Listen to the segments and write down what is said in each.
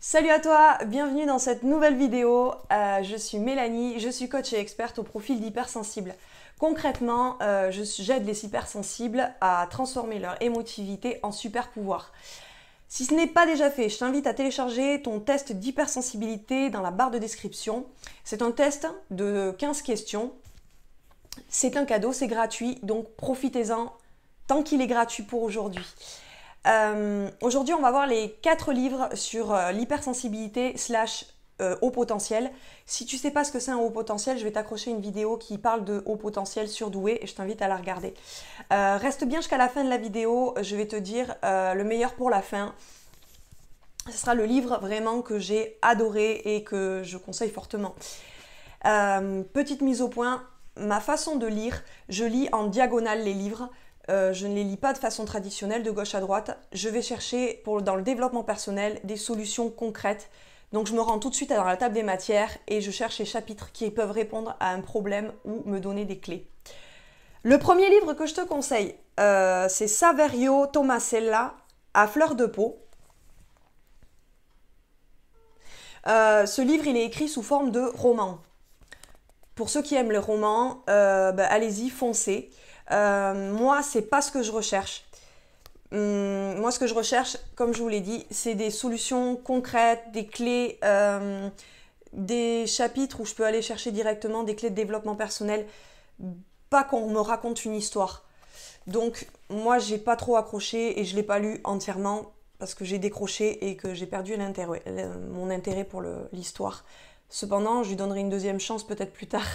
Salut à toi, bienvenue dans cette nouvelle vidéo. Je suis Mélanie, je suis coach et experte au profil d'hypersensible. Concrètement, j'aide les hypersensibles à transformer leur émotivité en super pouvoir. Si ce n'est pas déjà fait, je t'invite à télécharger ton test d'hypersensibilité dans la barre de description. C'est un test de 15 questions. C'est un cadeau, c'est gratuit, donc profitez-en tant qu'il est gratuit pour aujourd'hui. Aujourd'hui, on va voir les 4 livres sur l'hypersensibilité / haut potentiel. Si tu ne sais pas ce que c'est un haut potentiel, je vais t'accrocher une vidéo qui parle de haut potentiel surdoué et je t'invite à la regarder. Reste bien jusqu'à la fin de la vidéo, je vais te dire le meilleur pour la fin. Ce sera le livre vraiment que j'ai adoré et que je conseille fortement. Petite mise au point, ma façon de lire, je lis en diagonale les livres. Je ne les lis pas de façon traditionnelle, de gauche à droite. Je vais chercher, dans le développement personnel, des solutions concrètes. Donc je me rends tout de suite dans la table des matières et je cherche les chapitres qui peuvent répondre à un problème ou me donner des clés. Le premier livre que je te conseille, c'est Saverio Tomasella, À fleur de peau. Ce livre, il est écrit sous forme de roman. Pour ceux qui aiment les romans, allez-y, foncez. Moi, c'est pas ce que je recherche. Moi, ce que je recherche, comme je vous l'ai dit, c'est des solutions concrètes, des clés, des chapitres où je peux aller chercher directement des clés de développement personnel, pas qu'on me raconte une histoire. Donc, moi, j'ai pas trop accroché et je l'ai pas lu entièrement parce que j'ai décroché et que j'ai perdu mon intérêt pour l'histoire. Cependant, je lui donnerai une deuxième chance peut-être plus tard.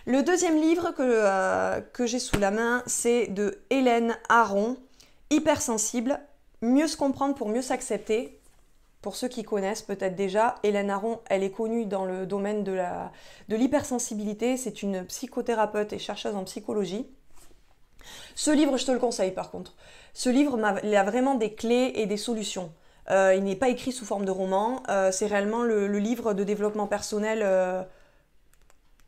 Le deuxième livre que j'ai sous la main, c'est de Hélène Aron, Hypersensible, mieux se comprendre pour mieux s'accepter. Pour ceux qui connaissent peut-être déjà, Hélène Aron, elle est connue dans le domaine de l'hypersensibilité. C'est une psychothérapeute et chercheuse en psychologie. Ce livre, je te le conseille par contre. Ce livre, il a vraiment des clés et des solutions. Il n'est pas écrit sous forme de roman. C'est réellement le livre de développement personnel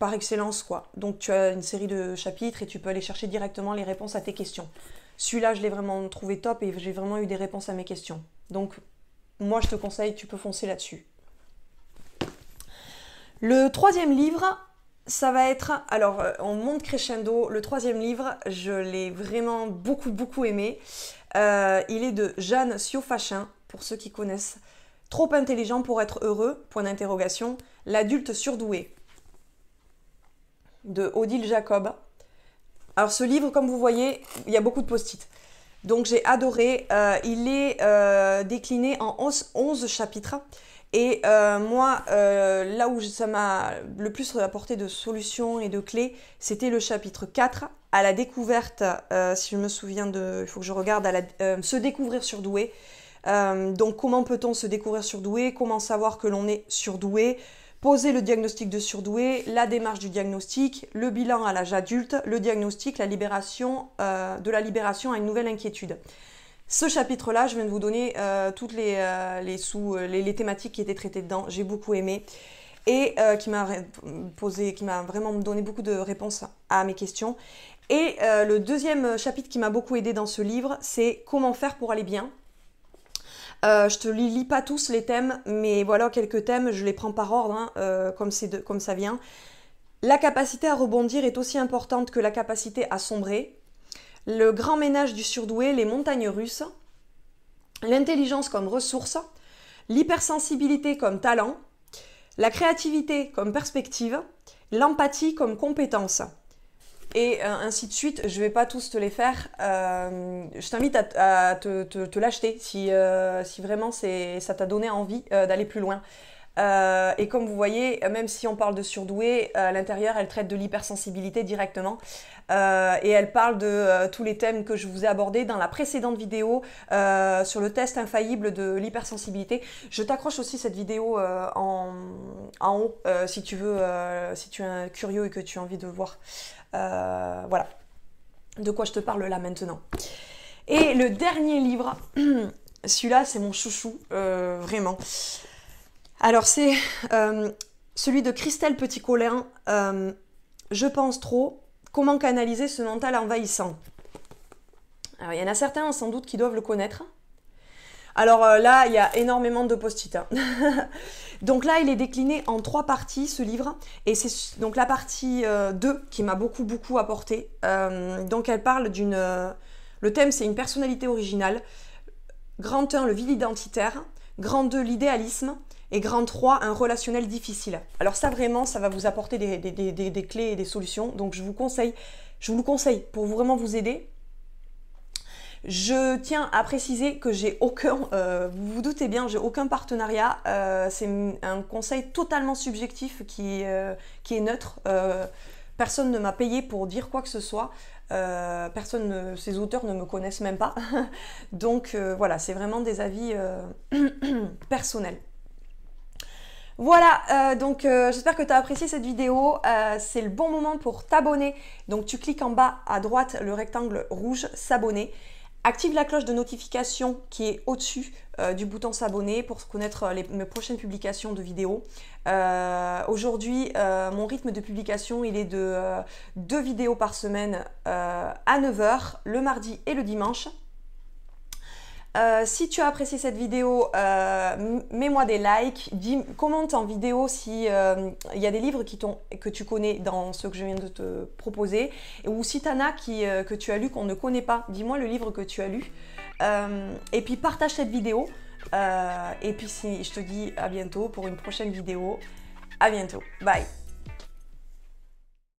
par excellence, quoi. Donc tu as une série de chapitres et tu peux aller chercher directement les réponses à tes questions. Celui-là, je l'ai vraiment trouvé top et j'ai vraiment eu des réponses à mes questions. Donc moi, je te conseille, tu peux foncer là-dessus. Le troisième livre, ça va être... Alors, on monte crescendo. Le troisième livre, je l'ai vraiment beaucoup aimé. Il est de Jeanne Siofachin, pour ceux qui connaissent. Trop intelligent pour être heureux, point d'interrogation. L'adulte surdoué, de Odile Jacob. Alors ce livre, comme vous voyez, il y a beaucoup de post-it. Donc j'ai adoré. Il est décliné en 11 chapitres. Et moi, là où ça m'a le plus apporté de solutions et de clés, c'était le chapitre 4, à la découverte, si je me souviens il faut que je regarde, se découvrir surdoué. Donc comment peut-on se découvrir surdoué? Comment savoir que l'on est surdoué? Poser le diagnostic de surdoué, la démarche du diagnostic, le bilan à l'âge adulte, le diagnostic, de la libération à une nouvelle inquiétude. Ce chapitre-là, je viens de vous donner toutes les thématiques qui étaient traitées dedans. J'ai beaucoup aimé et qui m'a vraiment donné beaucoup de réponses à mes questions. Et le deuxième chapitre qui m'a beaucoup aidé dans ce livre, c'est comment faire pour aller bien. Je te lis pas tous les thèmes, mais voilà quelques thèmes, je les prends par ordre, comme ça vient. La capacité à rebondir est aussi importante que la capacité à sombrer. Le grand ménage du surdoué, les montagnes russes. L'intelligence comme ressource. L'hypersensibilité comme talent. La créativité comme perspective. L'empathie comme compétence. Et ainsi de suite, je ne vais pas tous te les faire. Je t'invite à te l'acheter si vraiment ça t'a donné envie d'aller plus loin. Et comme vous voyez, même si on parle de surdoué, à l'intérieur, elle traite de l'hypersensibilité directement. Et elle parle de tous les thèmes que je vous ai abordés dans la précédente vidéo sur le test infaillible de l'hypersensibilité. Je t'accroche aussi cette vidéo en haut si tu veux, si tu es curieux et que tu as envie de voir. Voilà de quoi je te parle là maintenant. Et le dernier livre, celui-là c'est mon chouchou, vraiment. Alors c'est celui de Christelle Petit-Colin, Je pense trop, comment canaliser ce mental envahissant. Alors il y en a certains sans doute qui doivent le connaître. Alors là, il y a énormément de post-it. Hein. Donc là, il est décliné en 3 parties, ce livre. Et c'est donc la partie 2 qui m'a beaucoup apporté. Donc elle parle d'une... le thème, c'est une personnalité originale. Grand 1, le vide identitaire. Grand 2, l'idéalisme. Et grand 3, un relationnel difficile. Alors ça, vraiment, ça va vous apporter des clés et des solutions. Donc je vous le conseille pour vraiment vous aider. Je tiens à préciser que j'ai aucun, vous vous doutez bien, j'ai aucun partenariat. C'est un conseil totalement subjectif qui est neutre. Personne ne m'a payé pour dire quoi que ce soit. Ces auteurs ne me connaissent même pas. Donc voilà, c'est vraiment des avis personnels. Voilà, j'espère que tu as apprécié cette vidéo. C'est le bon moment pour t'abonner. Donc tu cliques en bas à droite le rectangle rouge s'abonner. Active la cloche de notification qui est au-dessus du bouton s'abonner pour connaître mes prochaines publications de vidéos. Aujourd'hui, mon rythme de publication, il est de 2 vidéos par semaine à 9 h, le mardi et le dimanche. Si tu as apprécié cette vidéo, mets-moi des likes, commente en vidéo si il y a des livres que tu connais dans ceux que je viens de te proposer, ou si tu en as que tu as lu qu'on ne connaît pas, dis-moi le livre que tu as lu. Et puis partage cette vidéo. Et puis je te dis à bientôt pour une prochaine vidéo. À bientôt. Bye.